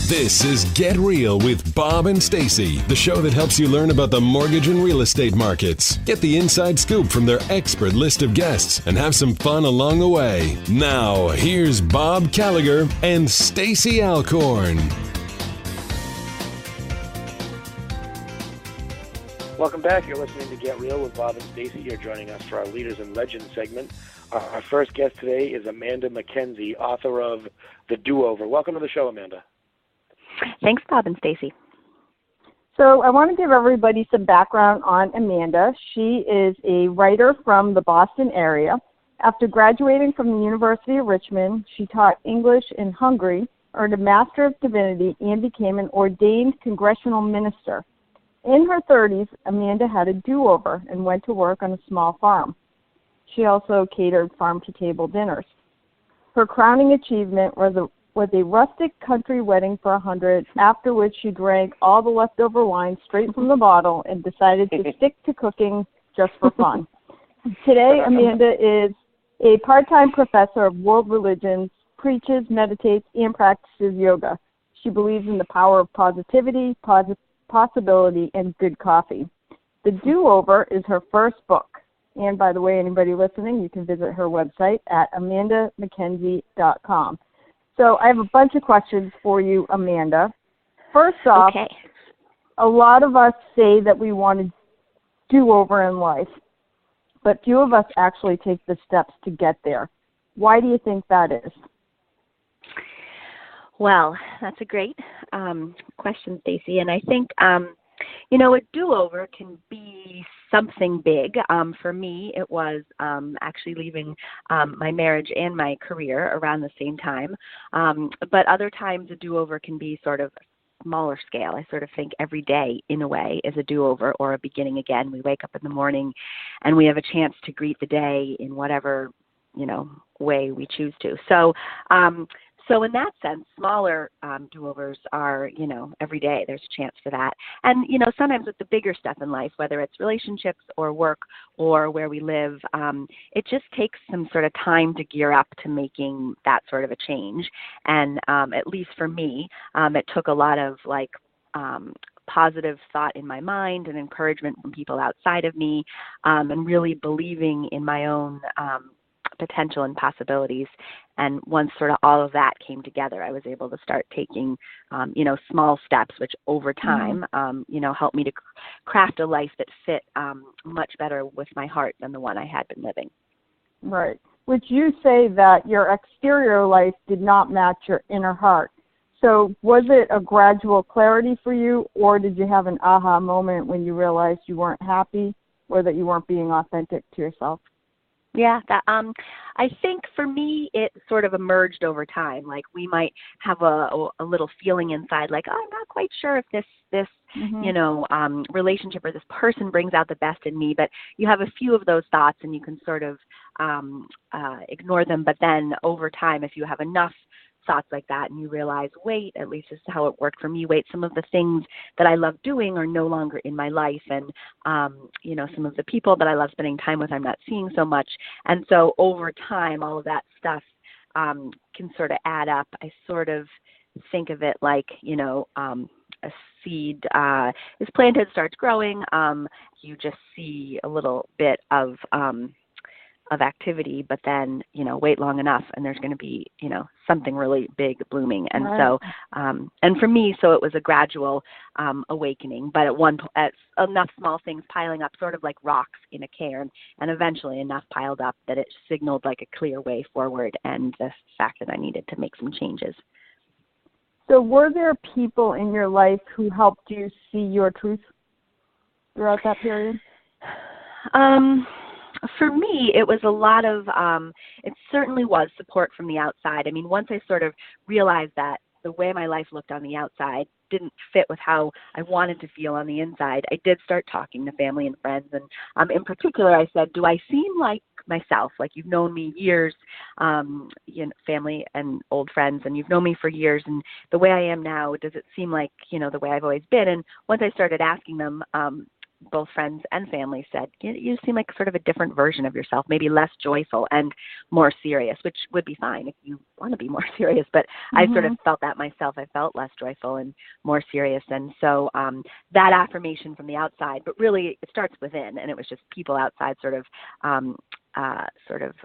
This is Get Real with Bob and Stacy, the show that helps you learn about the mortgage and real estate markets. Get the inside scoop from their expert list of guests and have some fun along the way. Now, here's Bob Gallagher and Stacy Alcorn. Welcome back. You're listening to Get Real with Bob and Stacy. You're joining us for our Leaders and Legends segment. Our first guest today is Amanda MacKenzie, author of The Do-Over. Welcome to the show, Amanda. Thanks, Bob and Stacy. So I want to give everybody some background on Amanda. She is a writer from the Boston area. After graduating from the University of Richmond, she taught English in Hungary, earned a Master of Divinity, and became an ordained congressional minister. In her 30s, Amanda had a do-over and went to work on a small farm. She also catered farm-to-table dinners. Her crowning achievement was a rustic country wedding for 100, after which she drank all the leftover wine straight from the bottle and decided to stick to cooking just for fun. Today, Amanda is a part-time professor of world religions, preaches, meditates, and practices yoga. She believes in the power of positivity, possibility, and good coffee. The Do-Over is her first book. And by the way, anybody listening, you can visit her website at amandamackenzie.com. So I have a bunch of questions for you, Amanda. First off, A lot of us say that we want to do over in life, but few of us actually take the steps to get there. Why do you think that is? Well, that's a great question, Stacy. And I think, a do-over can be something big. For me, it was actually leaving my marriage and my career around the same time. But other times a do-over can be sort of smaller scale. I sort of think every day, in a way, is a do-over or a beginning again. We wake up in the morning and we have a chance to greet the day in whatever, way we choose to. So in that sense, smaller do-overs are, every day there's a chance for that. And, sometimes with the bigger stuff in life, whether it's relationships or work or where we live, it just takes some sort of time to gear up to making that sort of a change. And at least for me, it took a lot of positive thought in my mind and encouragement from people outside of me, and really believing in my own potential and possibilities. And once sort of all of that came together, I was able to start taking, small steps, which over time, helped me to craft a life that fit much better with my heart than the one I had been living. Right. Would you say that your exterior life did not match your inner heart? So was it a gradual clarity for you, or did you have an aha moment when you realized you weren't happy or that you weren't being authentic to yourself? Yeah, I think for me it sort of emerged over time. Like we might have a little feeling inside, like, oh, I'm not quite sure if this relationship or this person brings out the best in me. But you have a few of those thoughts and you can sort of ignore them. But then over time, if you have enough thoughts like that and you realize, wait, at least this is how it worked for me, some of the things that I love doing are no longer in my life, and some of the people that I love spending time with I'm not seeing so much. And so over time, all of that stuff can sort of add up. I sort of think of it like a seed is planted, starts growing, you just see a little bit of activity, but then, wait long enough and there's going to be, something really big blooming. And right. So, and for me, so it was a gradual awakening, but at enough small things piling up, sort of like rocks in a cairn, and eventually enough piled up that it signaled like a clear way forward and the fact that I needed to make some changes. So were there people in your life who helped you see your truth throughout that period? For me, it was a lot of, it certainly was support from the outside. I mean, once I sort of realized that the way my life looked on the outside didn't fit with how I wanted to feel on the inside, I did start talking to family and friends. And in particular, I said, do I seem like myself? Like, you've known me years, family and old friends, and you've known me for years. And the way I am now, does it seem like, the way I've always been? And once I started asking them, both friends and family said, you seem like sort of a different version of yourself, maybe less joyful and more serious, which would be fine if you want to be more serious. But I sort of felt that myself. I felt less joyful and more serious. And so that affirmation from the outside, but really it starts within. And it was just people outside sort of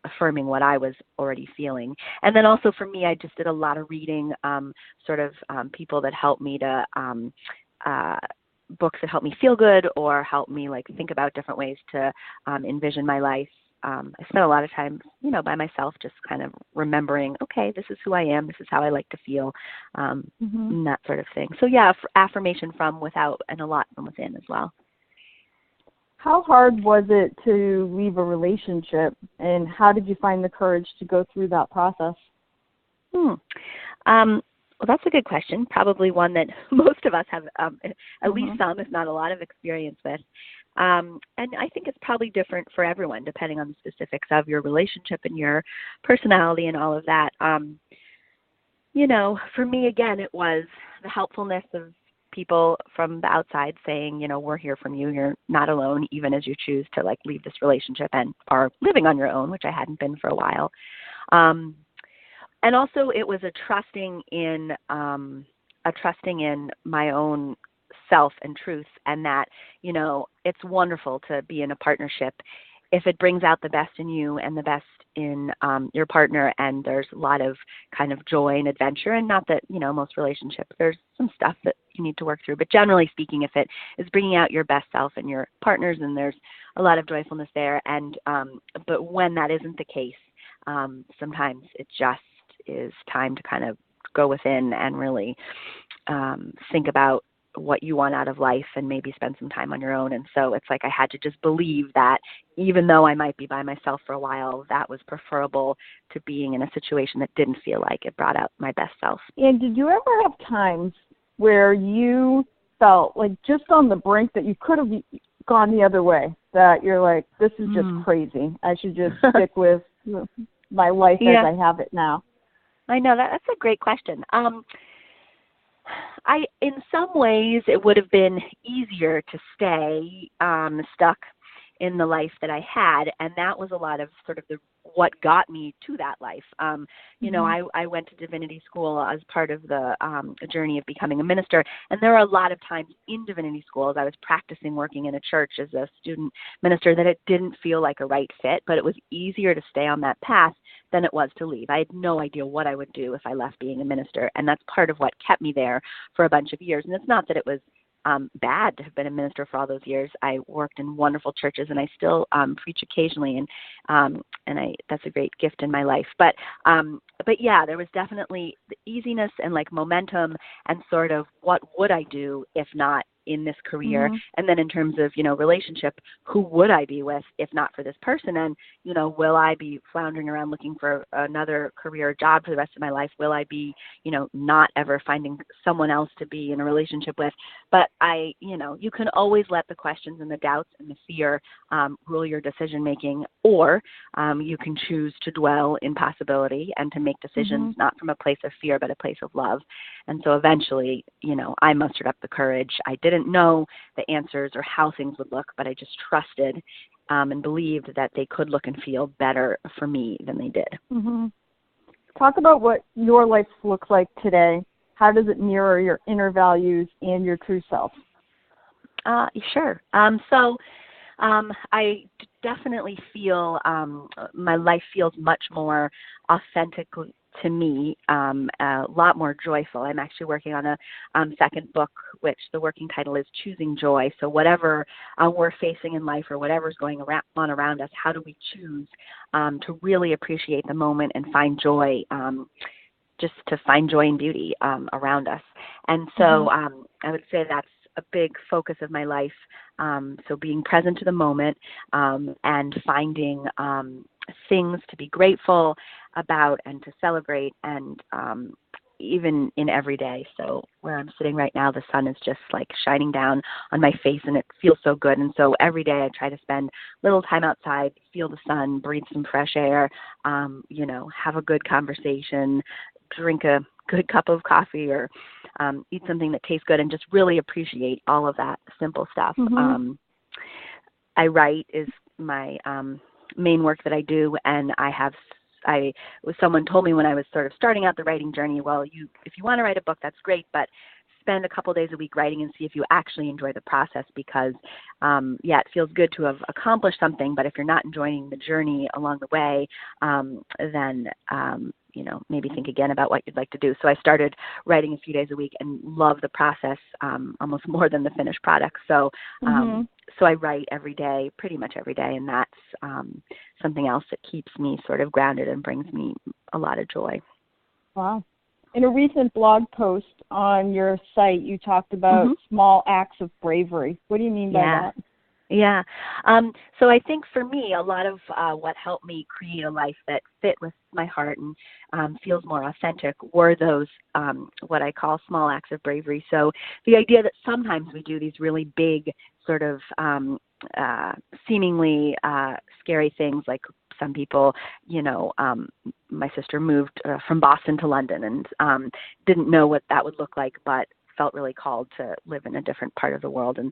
affirming what I was already feeling. And then also for me, I just did a lot of reading, people that helped me to books that help me feel good or help me like think about different ways to envision my life. I spent a lot of time, by myself, just kind of remembering, okay, this is who I am. This is how I like to feel, and that sort of thing. So yeah, affirmation from without and a lot from within as well. How hard was it to leave a relationship, and how did you find the courage to go through that process? Well, that's a good question. Probably one that most of us have at least some, if not a lot of experience with. And I think it's probably different for everyone, depending on the specifics of your relationship and your personality and all of that. For me, again, it was the helpfulness of people from the outside saying, we're here from you. You're not alone, even as you choose to like leave this relationship and are living on your own, which I hadn't been for a while. And also it was a trusting in my own self and truth, and that, it's wonderful to be in a partnership if it brings out the best in you and the best in your partner, and there's a lot of kind of joy and adventure. And not that, most relationships, there's some stuff that you need to work through, but generally speaking, if it is bringing out your best self and your partners, and there's a lot of joyfulness there. And but when that isn't the case, sometimes it just is time to kind of go within and really think about what you want out of life and maybe spend some time on your own. And so it's like I had to just believe that even though I might be by myself for a while, that was preferable to being in a situation that didn't feel like it brought out my best self. And did you ever have times where you felt like just on the brink that you could have gone the other way, that you're like, this is just crazy. I should just stick with my life as I have it now? I know that's a great question. In some ways, it would have been easier to stay stuck in the life that I had, and that was a lot of sort of what got me to that life. I went to divinity school as part of the journey of becoming a minister, and there are a lot of times in divinity school, as I was practicing working in a church as a student minister, that it didn't feel like a right fit, but it was easier to stay on that path than it was to leave. I had no idea what I would do if I left being a minister, and that's part of what kept me there for a bunch of years. And it's not that it was bad to have been a minister for all those years. I worked in wonderful churches, and I still preach occasionally, and that's a great gift in my life. But yeah, there was definitely the easiness and like momentum and sort of what would I do if not in this career? And then in terms of, relationship, who would I be with if not for this person? And, will I be floundering around looking for another career job for the rest of my life? Will I be, not ever finding someone else to be in a relationship with? But you can always let the questions and the doubts and the fear rule your decision making, or you can choose to dwell in possibility and to make decisions not from a place of fear, but a place of love. And so eventually, I mustered up the courage. I didn't know the answers or how things would look, but I just trusted and believed that they could look and feel better for me than they did. Talk about what your life looks like today. How does it mirror your inner values and your true self? Sure. I definitely feel my life feels much more authentic to me, a lot more joyful. I'm actually working on a second book, which the working title is Choosing Joy. So whatever we're facing in life or whatever's going on around us, how do we choose to really appreciate the moment and find joy, just to find joy and beauty around us. And so I would say that's a big focus of my life. So being present to the moment and finding things to be grateful about and to celebrate, and even in every day. So where I'm sitting right now, the sun is just like shining down on my face, and it feels so good. And so every day I try to spend a little time outside, feel the sun, breathe some fresh air, have a good conversation, drink a good cup of coffee, or eat something that tastes good, and just really appreciate all of that simple stuff. I write is my main work that I do, and someone told me when I was sort of starting out the writing journey, well, if you want to write a book, that's great, but spend a couple days a week writing and see if you actually enjoy the process, because it feels good to have accomplished something, but if you're not enjoying the journey along the way, then maybe think again about what you'd like to do. So I started writing a few days a week and love the process almost more than the finished product. So so I write every day, pretty much every day, and that's something else that keeps me sort of grounded and brings me a lot of joy. Wow. In a recent blog post on your site, you talked about small acts of bravery. What do you mean by that? Yeah. So I think for me, a lot of what helped me create a life that fit with my heart and feels more authentic were those what I call small acts of bravery. So the idea that sometimes we do these really big sort of seemingly scary things, like some people, my sister moved from Boston to London and didn't know what that would look like, but felt really called to live in a different part of the world. And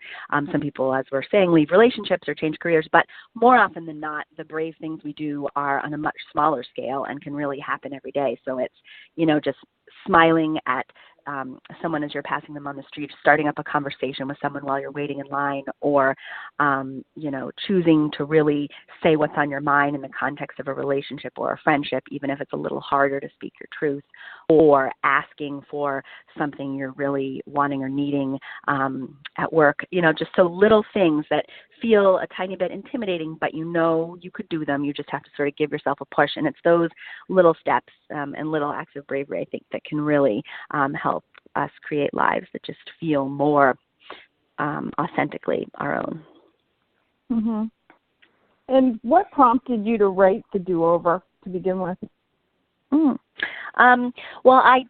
some people, as we're saying, leave relationships or change careers, but more often than not, the brave things we do are on a much smaller scale and can really happen every day. So it's, just smiling at someone as you're passing them on the street, starting up a conversation with someone while you're waiting in line, or, choosing to really say what's on your mind in the context of a relationship or a friendship, even if it's a little harder to speak your truth, or asking for something you're really wanting or needing at work, just so little things that feel a tiny bit intimidating, but you could do them. You just have to sort of give yourself a push. And it's those little steps and little acts of bravery, I think, that can really help us create lives that just feel more authentically our own. Mm-hmm. And what prompted you to write The Do-Over to begin with? Well, I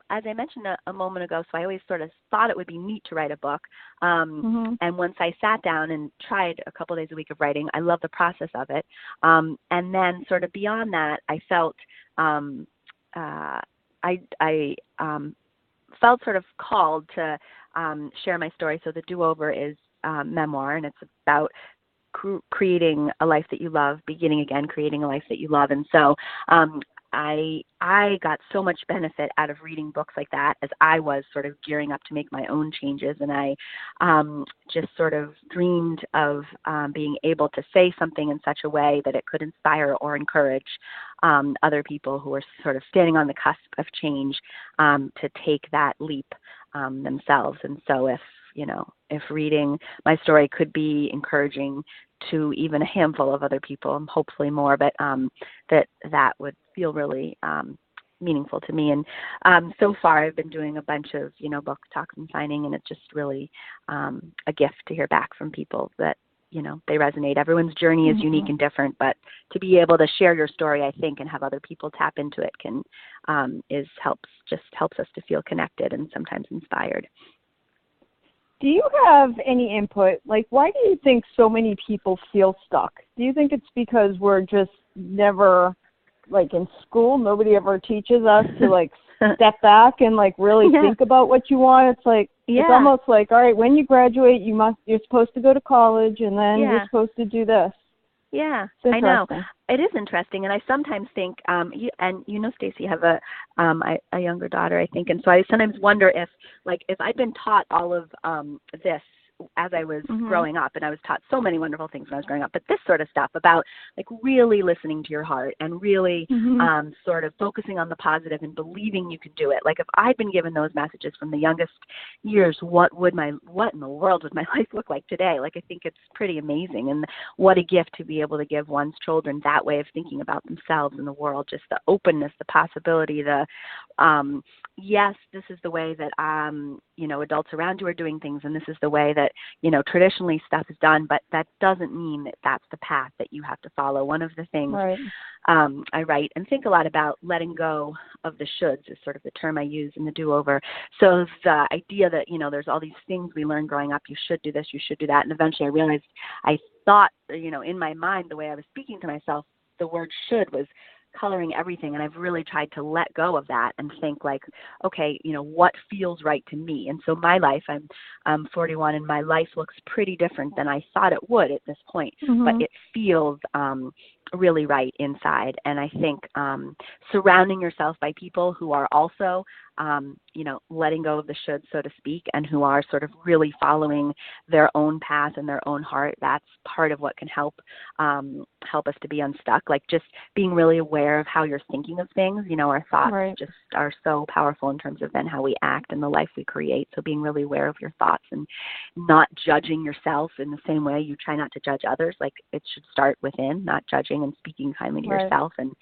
as I mentioned a moment ago, so I always sort of thought it would be neat to write a book. And once I sat down and tried a couple of days a week of writing, I loved the process of it. And then sort of beyond that, I felt I felt sort of called to share my story. So The Do-Over is memoir, and it's about creating a life that you love, beginning again, creating a life that you love. And so I got so much benefit out of reading books like that as I was sort of gearing up to make my own changes. And I just sort of dreamed of being able to say something in such a way that it could inspire or encourage other people who are sort of standing on the cusp of change to take that leap themselves. And so if reading my story could be encouraging to even a handful of other people, hopefully more, but that would feel really meaningful to me. And so far I've been doing a bunch of, book talks and signing, and it's just really a gift to hear back from people that, they resonate. Everyone's journey is unique and different, but to be able to share your story, I think, and have other people tap into it helps us to feel connected and sometimes inspired. Do you have any input? Like, why do you think so many people feel stuck? Do you think it's because we're just never, like in school, nobody ever teaches us to like step back and like really think about what you want? It's like, it's almost like, all right, when you graduate, you're supposed to go to college, and then you're supposed to do this. Yeah, I know. It is interesting, and I sometimes think, Stacey, you have a younger daughter, I think, and so I sometimes wonder if I'd been taught all of this as I was growing up, and I was taught so many wonderful things when I was growing up, but this sort of stuff about like really listening to your heart and really sort of focusing on the positive and believing you can do it. Like if I'd been given those messages from the youngest years, what in the world would my life look like today? Like I think it's pretty amazing, and what a gift to be able to give one's children that way of thinking about themselves and the world, just the openness, the possibility, yes, this is the way that adults around you are doing things, and this is the way that traditionally stuff is done, but that doesn't mean that that's the path that you have to follow. One of the things I write and think a lot about, letting go of the shoulds is sort of the term I use in The Do-Over. So the idea that there's all these things we learn growing up, you should do this, you should do that, and eventually I realized I thought in my mind, the way I was speaking to myself, the word should was coloring everything. And I've really tried to let go of that and think like, okay, what feels right to me? And so my life, I'm 41 and my life looks pretty different than I thought it would at this point, but it feels really right inside. And I think surrounding yourself by people who are also, letting go of the should, so to speak, and who are sort of really following their own path and their own heart, that's part of what can help us to be unstuck. Like just being really aware of how you're thinking of things. Our thoughts just are so powerful in terms of then how we act and the life we create. So being really aware of your thoughts and not judging yourself in the same way you try not to judge others. Like it should start within, not judging and speaking kindly to yourself. And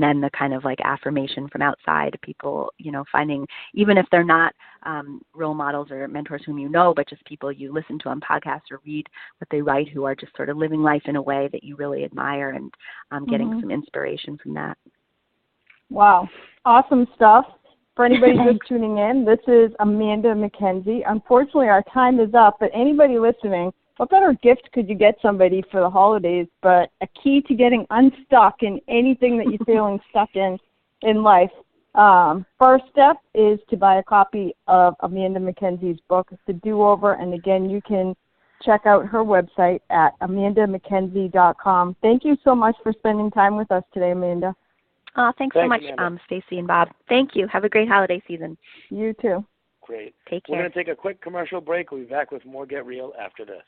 then the kind of like affirmation from outside, people, finding, even if they're not role models or mentors whom but just people you listen to on podcasts or read what they write, who are just sort of living life in a way that you really admire, and getting some inspiration from that. Wow. Awesome stuff. For anybody just tuning in, this is Amanda MacKenzie. Unfortunately, our time is up, but anybody listening, what better gift could you get somebody for the holidays but a key to getting unstuck in anything that you're feeling stuck in life? First step is to buy a copy of Amanda MacKenzie's book, The Do-Over, and again, you can check out her website at amandamackenzie.com. Thank you so much for spending time with us today, Amanda. Thanks so much, Stacy and Bob. Thank you. Have a great holiday season. You too. Great. Take care. We're going to take a quick commercial break. We'll be back with more Get Real after this.